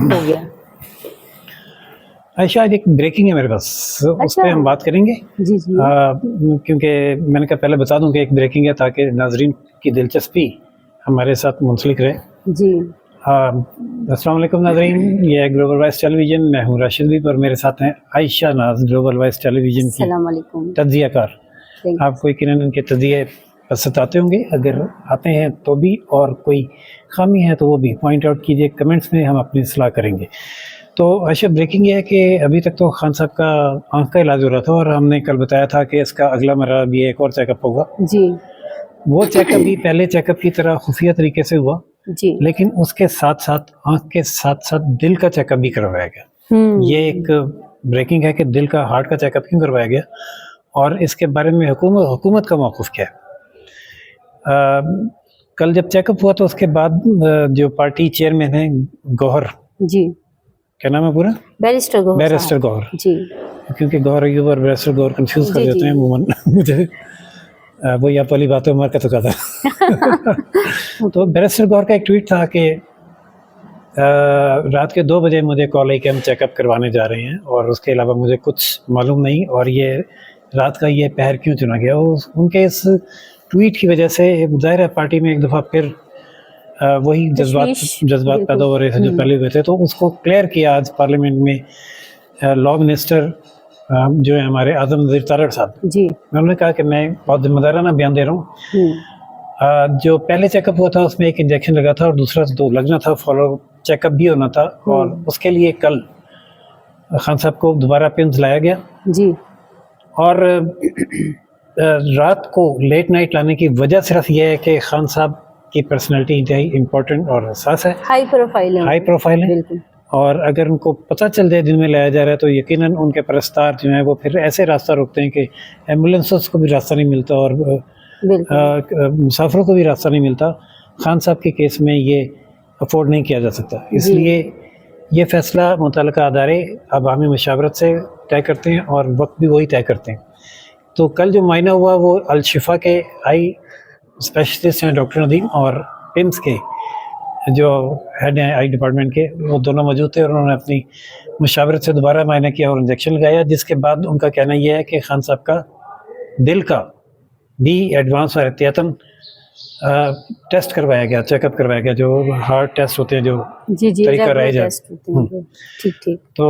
ہو گیا. عائشہ آج ایک بریکنگ ہے میرے پاس، اس پہ ہم بات کریں گے. جی جی کیونکہ میں نے کہا پہلے بتا دوں کہ ایک بریکنگ ہے تاکہ ناظرین کی دلچسپی ہمارے ساتھ منسلک رہے. جی. السلام علیکم ناظرین، یہ ہے گلوبل وائس ٹیلی ویژن. میں ہوں راشد بھی، اور میرے ساتھ ہیں عائشہ ناز، گلوبل وائس ٹیلی ویژن کی السلام علیکم. تجزیہ کار. آپ کو یقیناً ان کے تجزیے پسند آتے ہوں گے، اگر آتے ہیں تو بھی، اور کوئی خامی ہے تو وہ بھی پوائنٹ آؤٹ کیجیے کمنٹس میں، ہم اپنی اصلاح کریں گے. تو عائشہ بریکنگ یہ ہے کہ ابھی تک تو خان صاحب کا آنکھ کا علاج ہو رہا تھا، اور ہم نے کل بتایا تھا کہ اس کا اگلا مرحلہ بھی ایک اور چیک اپ ہوگا. جی. وہ چیک اپ بھی پہلے چیک اپ کی طرح خفیہ طریقے سے ہوا، جی. لیکن اس کے ساتھ ساتھ آنکھ کے ساتھ ساتھ دل کا چیک اپ بھی کروایا گیا. یہ ایک بریکنگ ہے کہ دل کا، ہارٹ کا چیک اپ کیوں کروایا گیا، اور اس کے بارے میں حکومت کا موقف کیا ہے. کل جب چیک اپ ہوا تو اس کے بعد جو پارٹی چیئرمین ہیں گوہر، جی کیا نام ہے پورا؟ بیرسٹر گوہر. جی. کیونکہ گوہر ایوب اور بیرسٹر گوہر کنفیوز کر دیتے ہیں عموماً مجھے، وہی آپ والی بات عمر کا تو کہا تھا. تو بیرسٹر گوہر کا ایک ٹویٹ تھا کہ رات کے 2 بجے مجھے کال آئی کہ ہم چیک اپ کروانے جا رہے ہیں، اور اس کے علاوہ مجھے کچھ معلوم نہیں، اور یہ رات کا یہ پہر کیوں چنا گیا. ان کے اس ٹویٹ کی وجہ سے ظاہر ہے پارٹی میں ایک دفعہ پھر وہی جذبات پیدا ہو رہے تھے جو پہلے ہوئے تھے. تو اس کو کلیئر کیا آج پارلیمنٹ میں لاء منسٹر جو ہے ہمارے اعظم نذیر تارڑ صاحب. جی. انہوں نے کہا کہ میں بہت ذمہ دارانہ بیان دے رہا ہوں. جو پہلے چیک اپ ہوا تھا اس میں ایک انجیکشن لگا تھا، اور دوسرا تو لگنا تھا، فالو چیک اپ بھی ہونا تھا، اور اس کے لیے کل خان صاحب کو دوبارہ پنز لایا گیا. جی. اور رات کو لیٹ نائٹ لانے کی وجہ صرف یہ ہے کہ خان صاحب کی پرسنالٹی انتہائی امپورٹنٹ اور حساس ہے، ہائی پروفائل ہے. اور اگر ان کو پتہ چل جائے دن میں لایا جا رہا ہے تو یقیناً ان کے پرستار جو ہیں وہ پھر ایسے راستہ روکتے ہیں کہ ایمبولینسز کو بھی راستہ نہیں ملتا، اور مسافروں کو بھی راستہ نہیں ملتا. خان صاحب کے کیس میں یہ افورڈ نہیں کیا جا سکتا، اس لیے یہ فیصلہ متعلقہ ادارے عوامی مشاورت سے طے کرتے ہیں، اور وقت بھی وہی طے کرتے ہیں. تو کل جو معائنہ ہوا وہ الشفا کے آئی اسپیشلسٹ ہیں ڈاکٹر ندیم، اور پمس کے جو ہیڈ ہیں آئی ڈپارٹمنٹ کے، وہ دونوں موجود تھے، اور انہوں نے اپنی مشاورت سے دوبارہ معائنہ کیا اور انجیکشن لگایا، جس کے بعد ان کا کہنا یہ ہے کہ خان صاحب کا دل کا بھی ایڈوانس اور احتیاطاً ٹیسٹ کروایا گیا، چیک اپ کروایا گیا، جو ہارٹ ٹیسٹ ہوتے ہیں جو طریقہ رائج ہے. تو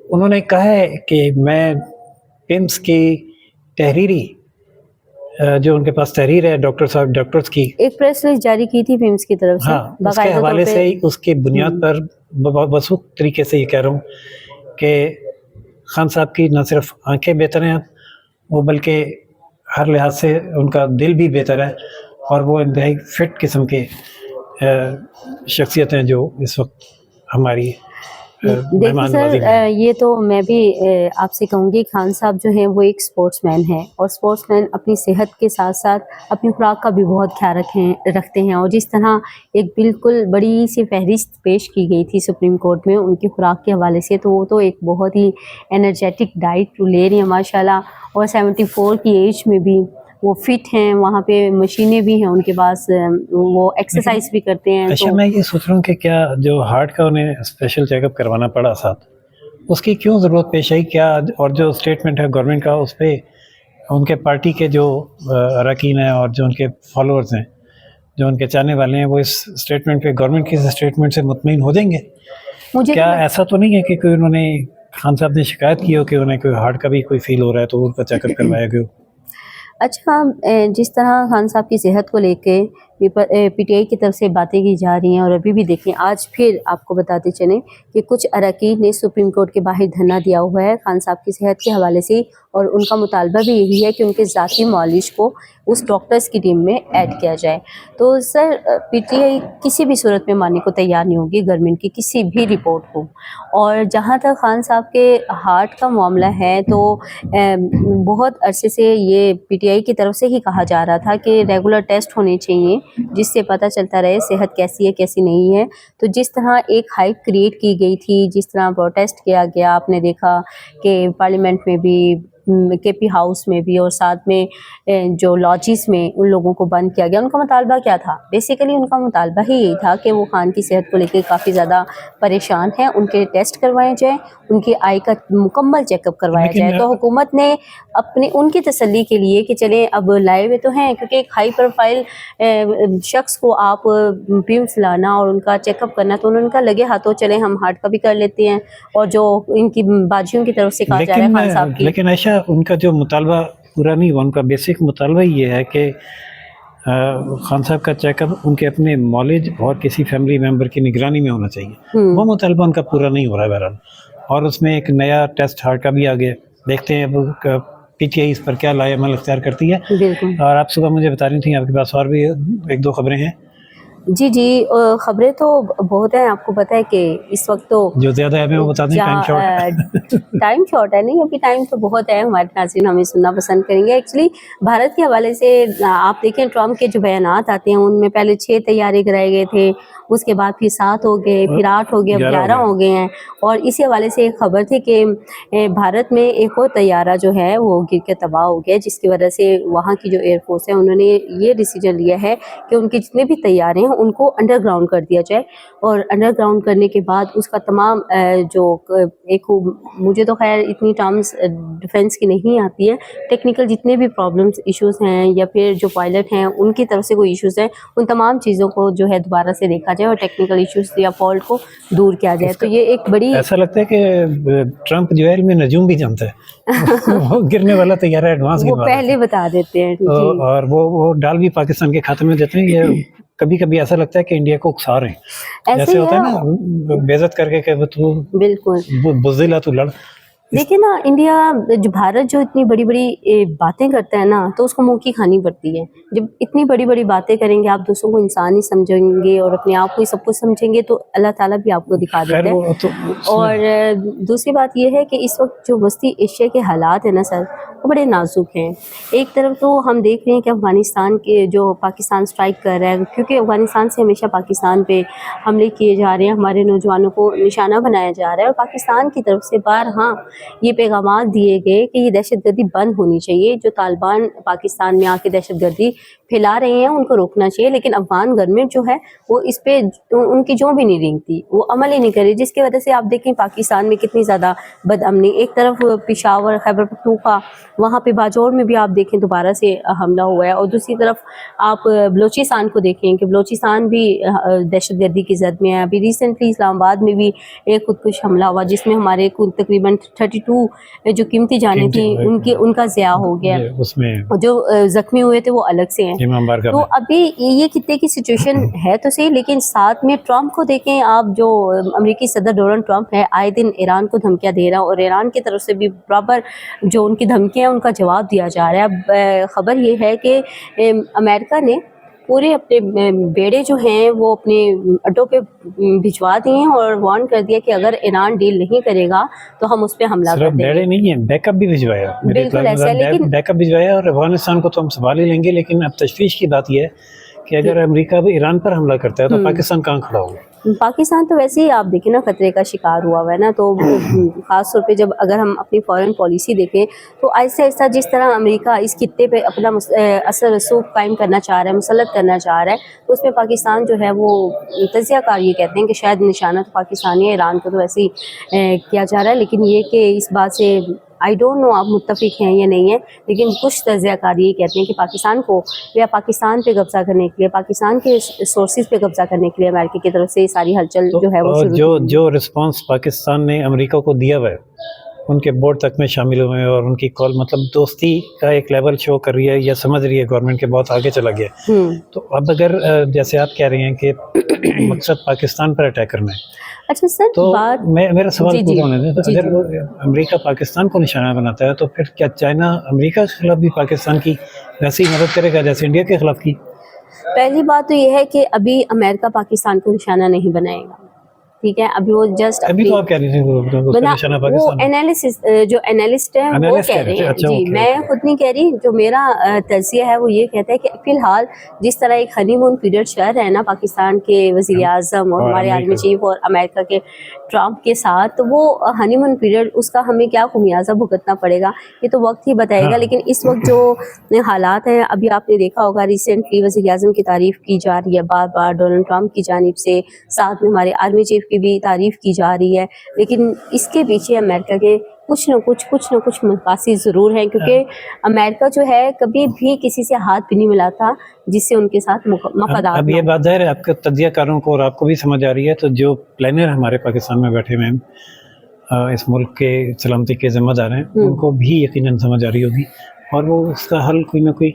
انہوں نے کہا ہے کہ میں پمس کی تحریری جو ان کے پاس تحریر ہے ڈاکٹرز کی، ایک پریس ریلیز جاری کی تھی پمس کی طرف سے، اس کے حوالے سے اس کی بنیاد پر بسوخ طریقے سے یہ کہہ رہا ہوں کہ خان صاحب کی نہ صرف آنکھیں بہتر ہیں وہ، بلکہ ہر لحاظ سے ان کا دل بھی بہتر ہے، اور وہ انتہائی فٹ قسم کے شخصیت ہیں جو اس وقت ہماری. دیکھیں سر، یہ تو میں بھی آپ سے کہوں گی، خان صاحب جو ہیں وہ ایک سپورٹس مین ہیں، اور سپورٹس مین اپنی صحت کے ساتھ ساتھ اپنی خوراک کا بھی بہت خیال رکھتے ہیں. اور جس طرح ایک بالکل بڑی سی فہرست پیش کی گئی تھی سپریم کورٹ میں ان کی خوراک کے حوالے سے، تو وہ تو ایک بہت ہی انرجیٹک ڈائٹ لے رہی ہیں ماشاء اللہ، اور 74 کی ایج میں بھی وہ فٹ ہیں. وہاں پہ مشینیں بھی ہیں ان کے پاس، وہ ایکسرسائز بھی کرتے ہیں. اچھا، میں یہ سوچ رہا ہوں کہ کیا جو ہارٹ کا انہیں اسپیشل چیک اپ کروانا پڑا ساتھ، اس کی کیوں ضرورت پیش آئی؟ کیا اور جو اسٹیٹمنٹ ہے گورنمنٹ کا اس پہ ان کے پارٹی کے جو اراکین ہیں اور جو ان کے فالوورز ہیں، جو ان کے چاہنے والے ہیں، وہ اس اسٹیٹمنٹ پہ، گورنمنٹ کی اس اسٹیٹمنٹ سے مطمئن ہو جائیں گے؟ کیا ایسا تو نہیں ہے کہ کوئی انہوں نے، خان صاحب نے شکایت کی ہو کہ انہیں کوئی ہارٹ کا بھی کوئی فیل ہو رہا ہے تو ان کا چیک اپ کروایا گیا ہو؟ اچھا، جس طرح خان صاحب کی صحت کو لے کے پی ٹی آئی کی طرف سے باتیں کی جا رہی ہیں، اور ابھی بھی دیکھیں آج پھر آپ کو بتاتے چلیں کہ کچھ اراکین نے سپریم کورٹ کے باہر دھرنا دیا ہوا ہے خان صاحب کی صحت کے حوالے سے، اور ان کا مطالبہ بھی یہی ہے کہ ان کے ذاتی معالج کو اس ڈاکٹرز کی ٹیم میں ایڈ کیا جائے. تو سر، پی ٹی آئی کسی بھی صورت میں ماننے کو تیار نہیں ہوگی گورنمنٹ کی کسی بھی رپورٹ کو. اور جہاں تک خان صاحب کے ہارٹ کا معاملہ ہے تو بہت عرصے سے یہ پی ٹی آئی کی طرف سے ہی کہا جا رہا تھا کہ ریگولر ٹیسٹ ہونے چاہیے جس سے پتہ چلتا رہے صحت کیسی ہے کیسی نہیں ہے. تو جس طرح ایک ہائپ کریٹ کی گئی تھی، جس طرح پروٹیسٹ کیا گیا، آپ نے دیکھا کہ پارلیمنٹ میں بھی کے پی ہاؤس میں بھی اور ساتھ میں جو لاجز میں ان لوگوں کو بند کیا گیا. ان کا مطالبہ کیا تھا؟ بیسیکلی ان کا مطالبہ ہی یہی تھا کہ وہ خان کی صحت کو لے کے کافی زیادہ پریشان ہیں, ان کے ٹیسٹ کروائے جائیں, ان کی آئی کا مکمل چیک اپ کروایا جائے. تو حکومت نے اپنی ان کی تسلی کے لیے کہ چلیں اب لائے ہوئے تو ہیں, کیونکہ ایک ہائی پروفائل شخص کو آپ پیمس لانا اور ان کا چیک اپ کرنا, تو انہوں نے کہا لگے ہاتھوں چلیں ہم ہارٹ کا بھی کر لیتے ہیں. اور جو ان کی باجیوں کی طرف سے کہا جا رہا ہے خان صاحب کی, لیکن عائشہ ان کا جو مطالبہ پورا نہیں ہوا. ان کا بیسک مطالبہ یہ ہے کہ خان صاحب کا چیک اپ ان کے اپنے نالج اور کسی فیملی ممبر کی نگرانی میں ہونا چاہیے. وہ مطالبہ ان کا پورا نہیں ہو رہا ہے بہرحال. اور اس میں ایک نیا ٹیسٹ ہارٹ کا بھی آ گیا. دیکھتے ہیں اب پی ٹی آئی اس پر کیا لائے عمل اختیار کرتی ہے. بالکل. اور آپ صبح مجھے بتا رہی تھیں آپ کے پاس اور بھی ایک دو خبریں ہیں. جی خبریں تو بہت ہیں. آپ کو پتہ ہے کہ اس وقت تو جو زیادہ ہے وہ بتا دیں, ٹائم شارٹ. ٹائم شارٹ ہے نہیں, ابھی ٹائم تو بہت ہے. ہمارے ناظرین ہمیں سننا پسند کریں گے. ایکچولی بھارت کے حوالے سے آپ دیکھیں ٹرمپ کے جو بیانات آتے ہیں ان میں پہلے 6 طیارے گرائے گئے تھے, اس کے بعد پھر 7 ہو گئے, پھر 8 ہو گئے, اب 11 ہو گئے ہیں. اور اسی حوالے سے ایک خبر تھی کہ بھارت میں ایک اور طیارہ جو ہے وہ گر کے تباہ ہو گیا, جس کی وجہ سے وہاں کی جو ایئر فورس ہے انہوں نے یہ ڈیسیجن لیا ہے کہ ان کے جتنے بھی طیارے ہیں ان کو انڈر گراؤنڈ کر دیا جائے. اور انڈر گراؤنڈ کرنے کے بعد اس کا تمام جو ایک, مجھے تو خیر اتنی ٹرمز ڈیفینس کی نہیں آتی ہے, ٹیکنیکل جتنے بھی پرابلمس ایشوز ہیں یا پھر جو پائلٹ ہیں ان کی طرف سے کوئی ایشوز ہیں, ان تمام چیزوں کو جو ہے دوبارہ سے دیکھا جائے اور ٹیکنیکل ایشوز یا فالٹ کو دور کیا جائے. تو یہ ایک بڑی, ایسا لگتا ہے کہ ٹرمپ جو ہے علم نجوم بھی جانتا ہے. وہ گرنے والا طیارہ ایڈوانس وہ پہلے بتا دیتے ہیں. اور وہ ڈال بھی پاکستان کے کھاتے میں دیتے ہیں. یہ کبھی کبھی ایسا لگتا ہے کہ انڈیا کو اکسا رہے ہیں, ایسے ہوتا ہے نا بے عزت کر کے کہ تو بالکل بزدل تو لڑ. دیکھیں نا, انڈیا جو بھارت جو اتنی بڑی بڑی باتیں کرتا ہے نا, تو اس کو منہ کی کھانی پڑتی ہے. جب اتنی بڑی بڑی باتیں کریں گے, آپ دوسروں کو انسان ہی سمجھیں گے اور اپنے آپ کو ہی سب کچھ سمجھیں گے, تو اللہ تعالیٰ بھی آپ کو دکھا دیتا ہے. اور دوسری بات یہ ہے کہ اس وقت جو وسطی ایشیا کے حالات ہیں نا سر, وہ بڑے نازک ہیں. ایک طرف تو ہم دیکھ رہے ہیں کہ افغانستان کے جو پاکستان اسٹرائک کر رہا ہے, کیونکہ افغانستان سے ہمیشہ پاکستان پہ حملے کیے جا رہے ہیں, ہمارے نوجوانوں کو نشانہ بنایا جا رہا ہے. اور پاکستان کی طرف سے بارہا یہ پیغامات دیے گئے کہ یہ دہشت گردی بند ہونی چاہیے. جو طالبان پاکستان میں آ کے دہشت گردی پھیلا رہے ہیں ان کو روکنا چاہیے, لیکن افغان گورنمنٹ جو ہے وہ اس پہ ان کی جو بھی نہیں رینگتی, وہ عمل ہی نہیں کر رہی, جس کی وجہ سے آپ دیکھیں پاکستان میں کتنی زیادہ بد امنی. ایک طرف پشاور, خیبر پختونخوا, وہاں پہ باجوڑ میں بھی آپ دیکھیں دوبارہ سے حملہ ہوا ہے. اور دوسری طرف آپ بلوچستان کو دیکھیں کہ بلوچستان بھی دہشت گردی کی زد میں ہے. ابھی ریسنٹلی اسلام آباد میں بھی ایک خودکش حملہ ہوا جس میں ہمارے تقریباً 32 جو قیمتی جانیں تھیں ان کا ضیاع ہو گیا. جو زخمی ہوئے تھے وہ الگ سے ہیں. تو ابھی یہ خطے کی سچویشن ہے تو صحیح, لیکن ساتھ میں ٹرمپ کو دیکھیں آپ, جو امریکی صدر ڈونلڈ ٹرمپ ہے آئے دن ایران کو دھمکیاں دے رہا ہے, اور ایران کی طرف سے بھی برابر جو ان کی دھمکیاں ہیں ان کا جواب دیا جا رہا ہے. اب خبر یہ ہے کہ امریکہ نے پورے اپنے بیڑے جو ہیں وہ اپنے اڈوں پہ بھجوا دیے ہیں اور وارن کر دیا کہ اگر ایران ڈیل نہیں کرے گا تو ہم اس پہ حملہ کر دیں گے. بیڑے نہیں ہیں, بیک اپ بھی بھجوایا. بالکل ایسا ہے, لیکن بیک اپ بھجوایا, اور افغانستان کو تو ہم سنبھال ہی لیں گے. لیکن اب تشویش کی بات یہ ہے کہ اگر امریکہ بھی ایران پر حملہ کرتا ہے تو پاکستان کہاں کھڑا ہوگا؟ پاکستان تو ویسے ہی آپ دیکھیں نا خطرے کا شکار ہوا ہوا ہے نا. تو خاص طور پہ جب اگر ہم اپنی فارن پالیسی دیکھیں تو آہستہ آہستہ جس طرح امریکہ اس خطے پہ اپنا اثر رسوخ قائم کرنا چاہ رہا ہے, مسلط کرنا چاہ رہا ہے, تو اس میں پاکستان جو ہے وہ تجزیہ کار یہ کہتے ہیں کہ شاید نشانہ تو پاکستانی ہے, ایران کو تو ویسے ہی کیا جا رہا ہے. لیکن یہ کہ اس بات سے آئی ڈونٹ نو آپ متفق ہیں یا نہیں ہیں, لیکن کچھ تجزیہ کار یہ کہتے ہیں کہ پاکستان کو یا پاکستان پہ قبضہ کرنے کے لیے, پاکستان کے سورسز پہ قبضہ کرنے کے لیے امریکہ کی طرف سے ساری ہلچل جو ہے وہ جو رسپانس پاکستان نے امریکہ کو دیا ہوا ہے, ان کے بورڈ تک میں شامل ہوئے ہیں, اور ان کی کال مطلب دوستی کا ایک لیول شو کر رہی ہے یا سمجھ رہی ہے گورنمنٹ کے بہت آگے چلا گیا. تو اب اگر جیسے آپ کہہ رہے ہیں کہ مقصد پاکستان پر اٹیک کرنا ہے, اچھا سر, تو میرا سوال پورا ہونے دیں. تو اگر امریکہ پاکستان کو نشانہ بناتا ہے تو پھر کیا چائنا امریکہ کے خلاف بھی پاکستان کی ویسی مدد کرے گا جیسے انڈیا کے خلاف کی؟ پہلی بات تو یہ ہے کہ ابھی امریکہ پاکستان کو نشانہ نہیں بنائے گا. ٹھیک ہے. ابھی وہ جسٹ ابھی تو آپ کہہ رہی تھی اس کا نشانہ وہ پاکستان ہے. انالیسس جو انالسٹ ہیں وہ Analyst کہہ کہہ رہے رہے تھے. ہیں اچھا، جی، اوکے، میں اوکے. خود نہیں کہہ رہی. جو میرا تجزیہ ہے وہ یہ کہتا ہے کہ فی الحال جس طرح ایک ہنی مون پیریڈ چل رہا ہے نا پاکستان کے وزیر اعظم اور ہمارے آرمی چیف اور امریکہ کے ٹرمپ کے ساتھ، تو وہ ہنی مون پیریڈ اس کا ہمیں کیا خمیازہ بھگتنا پڑے گا یہ تو وقت ہی بتائے گا. لیکن اس وقت جو حالات ہیں، ابھی آپ نے دیکھا ہوگا ریسنٹلی وزیر اعظم کی تعریف کی جا رہی ہے بار بار ڈونلڈ ٹرمپ کی جانب سے، ساتھ میں ہمارے آرمی چیف کی بھی تعریف کی جا رہی ہے. لیکن اس کے پیچھے امریکہ کے کچھ نہ کچھ مقاصد ضرور ہیں، کیونکہ امریکہ جو ہے کبھی بھی کسی سے ہاتھ بھی نہیں ملاتا جس سے ان کے ساتھ مفادات اب نہ یہ ہوں. بات ظاہر ہے آپ کے تجزیہ کاروں کو اور آپ کو بھی سمجھ آ رہی ہے. تو جو پلانر ہمارے پاکستان میں بیٹھے ہوئے ہیں، اس ملک کے سلامتی کے ذمہ دار ہیں، ان کو بھی یقیناً سمجھ آ رہی ہوگی اور وہ اس کا حل کوئی نہ کوئی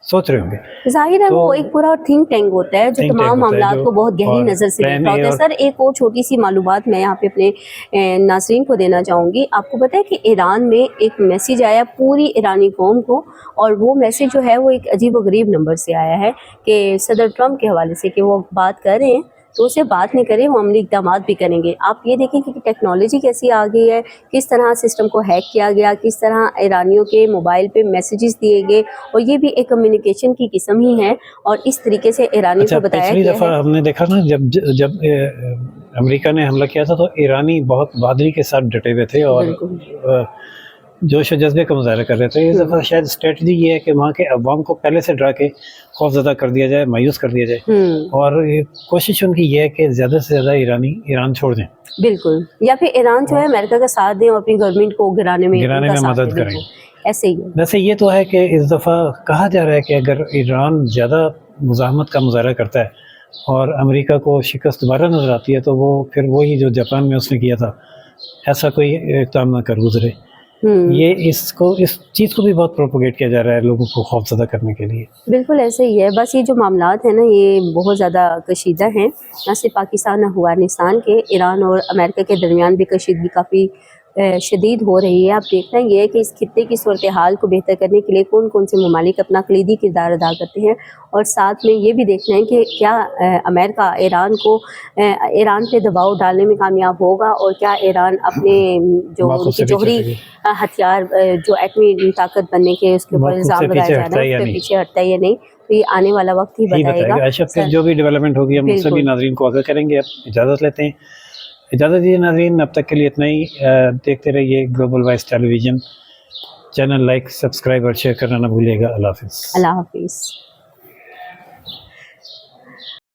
سوچ رہے ہوں گے. ظاہر ہے وہ ایک پورا تھنک ٹینک ہوتا ہے جو تمام معاملات کو بہت گہری نظر سے دیکھ رہا ہوتا ہے. سر ایک اور چھوٹی سی معلومات میں یہاں پہ اپنے ناظرین کو دینا چاہوں گی. آپ کو پتہ ہے کہ ایران میں ایک میسیج آیا پوری ایرانی قوم کو، اور وہ میسیج جو ہے وہ ایک عجیب و غریب نمبر سے آیا ہے کہ صدر ٹرمپ کے حوالے سے کہ وہ بات کر رہے ہیں تو اسے بات نہیں کریں، وہ عملی اقدامات بھی کریں گے. آپ یہ دیکھیں کہ ٹیکنالوجی کیسی آ گئی ہے، کس طرح سسٹم کو ہیک کیا گیا، کس طرح ایرانیوں کے موبائل پہ میسیجز دیے گئے، اور یہ بھی ایک کمیونیکیشن کی قسم ہی ہے، اور اس طریقے سے ایرانیوں کو بتایا پچھلی گیا دفعہ ہے. ہم نے دیکھا نا جب امریکہ نے حملہ کیا تھا تو ایرانی بہت بہادری کے ساتھ ڈٹے ہوئے تھے اور بالکل جوش و جذبے کا مظاہرہ کر رہے تھے. اس دفعہ شاید اسٹریٹجی یہ ہے کہ وہاں کے عوام کو پہلے سے ڈرا کے خوف زدہ کر دیا جائے، مایوس کر دیا جائے، اور کوشش ان کی یہ ہے کہ زیادہ سے زیادہ ایرانی ایران چھوڑ دیں. بالکل، یا پھر ایران جو ہے امریکہ کا ساتھ دیں اور اپنی گورنمنٹ کو گرانے میں مدد کریں. ایسے ہی ہے. ویسے یہ تو ہے کہ اس دفعہ کہا جا رہا ہے کہ اگر ایران زیادہ مزاحمت کا مظاہرہ کرتا ہے اور امریکہ کو شکست دوبارہ نظر آتی ہے تو وہ پھر وہی جو جاپان میں اس نے کیا تھا ایسا کوئی اقدام نہ کر گزرے. یہ اس چیز کو بھی بہت پروپوگیٹ کیا جا رہا ہے لوگوں کو خوف زدہ کرنے کے لیے. بالکل ایسے ہی ہے. بس یہ جو معاملات ہیں نا یہ بہت زیادہ کشیدہ ہیں، نہ صرف پاکستان نہ افغانستان کے، ایران اور امریکہ کے درمیان بھی کشیدگی کافی شدید ہو رہی ہے. اب دیکھنا یہ ہے کہ اس خطے کی صورتحال کو بہتر کرنے کے لیے کون کون سے ممالک اپنا کلیدی کردار ادا کرتے ہیں، اور ساتھ میں یہ بھی دیکھنا ہے کہ کیا امریکہ ایران پہ دباؤ ڈالنے میں کامیاب ہوگا، اور کیا ایران اپنے جو ان کے جوہری ہتھیار جو ایٹمی طاقت بننے کے اس کے اوپر الزام لگایا جا رہا ہے اس پہ پیچھے ہٹتا ہے یا نہیں. تو یہ آنے والا وقت ہی بتائے گا. اچھا، پھر جو بھی ڈیولپمنٹ ہوگی ہم سبھی ناظرین کو آگاہ کریں گے. اب اجازت لیتے ہیں. اجازت دیجیے ناظرین، اب تک کے لیے اتنا ہی. دیکھتے رہیے گلوبل وائس ٹیلی ویژن. چینل لائک، سبسکرائب اور شیئر کرنا نہ بھولیے گا. اللہ حافظ. اللہ حافظ.